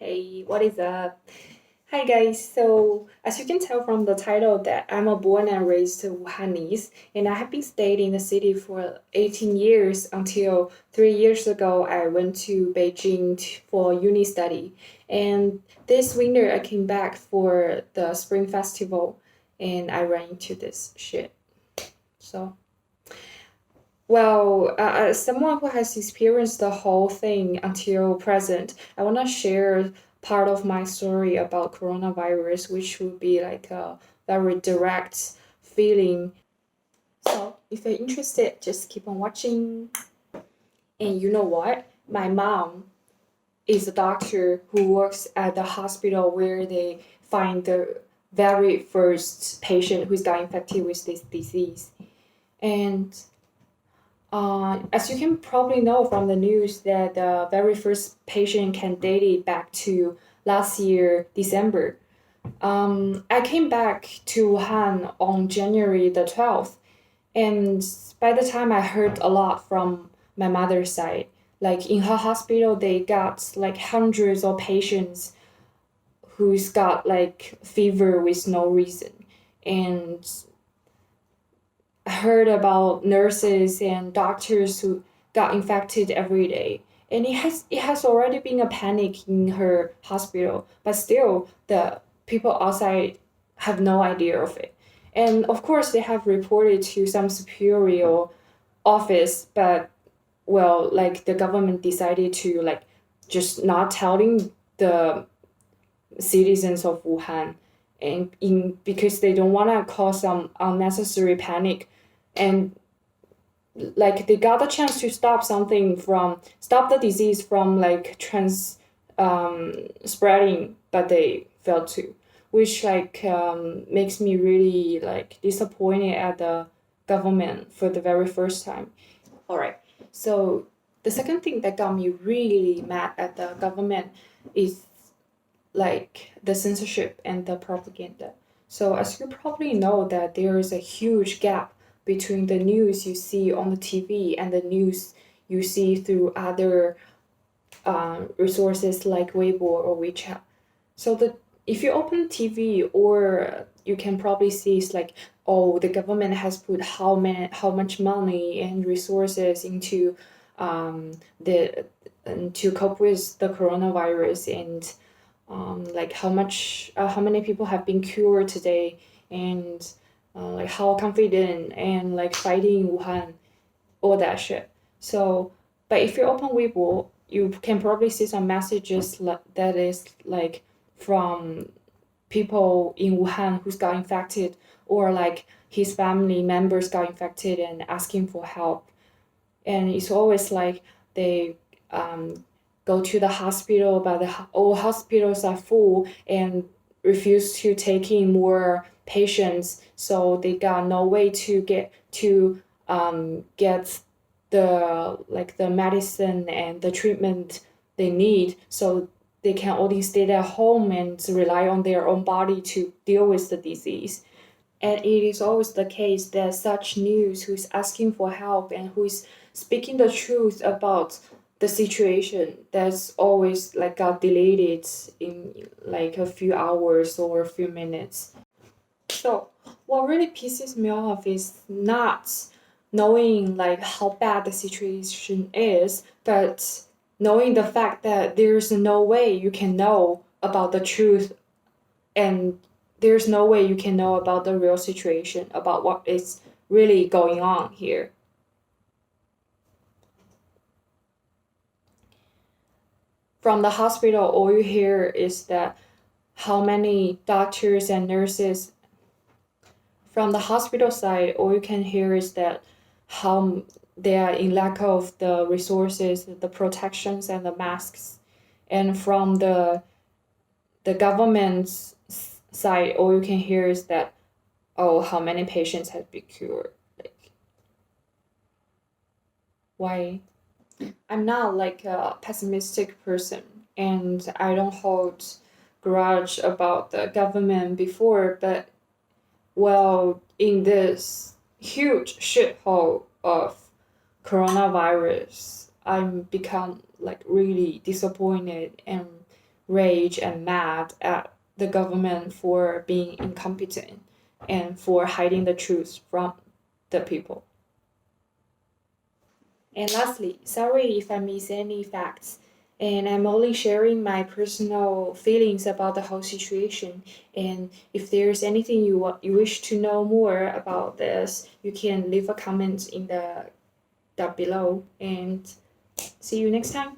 Hey, what is up? Hi guys. So, as you can tell from the title that I'm a born and raised Wuhanese, and I have been staying in the city for 18 years until 3 years ago I went to Beijing for uni study. And this winter I came back for the Spring Festival and I ran into this shit. So, as someone who has experienced the whole thing until present, I want to share part of my story about coronavirus, which would be like a very direct feeling. So, if you're interested, just keep on watching. And you know what? My mom is a doctor who works at the hospital where they find the very first patient who's got infected with this disease. And as you can probably know from the news that the very first patient can date it back to last year, December. I came back to Wuhan on January the 12th, and by the time I heard a lot from my mother's side, like in her hospital, they got like hundreds of patients who's got like fever with no reason. And heard about nurses and doctors who got infected every day. And it has already been a panic in her hospital, but still the people outside have no idea of it. And of course they have reported to some superior office, but well, like the government decided to like just not telling the citizens of Wuhan, and in because they don't want to cause some unnecessary panic. And like they got the chance to stop the disease from like trans spreading, but they failed to, which like makes me really like disappointed at the government for the very first time. All right, so the second thing that got me really mad at the government is like the censorship and the propaganda. So as you probably know that there is a huge gap between the news you see on the TV and the news you see through other resources like Weibo or WeChat. So the if you open TV, or you can probably see it's like, oh, the government has put how much money and resources into the to cope with the coronavirus, and like how many people have been cured today, and like how confident and like fighting Wuhan, all that shit. So, but if you open Weibo, you can probably see some messages that is like from people in Wuhan who's got infected, or like his family members got infected and asking for help. And it's always like they go to the hospital, but all hospitals are full and refuse to take in more patients, so they got no way to get the medicine and the treatment they need, so they can only stay at home and rely on their own body to deal with the disease. And it is always the case that such news who is asking for help and who is speaking the truth about the situation, that's always like got deleted in like a few hours or a few minutes. So what really pisses me off is not knowing like how bad the situation is, but knowing the fact that there's no way you can know about the truth, and there's no way you can know about the real situation, about what is really going on here. From the hospital, all you hear is that how many doctors and nurses from the hospital side, all you can hear is that how they are in lack of the resources, the protections, and the masks. And from the government's side, all you can hear is that, oh, how many patients have been cured. Like, why? I'm not like a pessimistic person, and I don't hold grudge about the government before, but well, in this huge shithole of coronavirus, I'm become like really disappointed and rage and mad at the government for being incompetent and for hiding the truth from the people. And lastly, sorry if I miss any facts. And I'm only sharing my personal feelings about the whole situation. And if there's anything you wish to know more about this, you can leave a comment in the down below. And see you next time.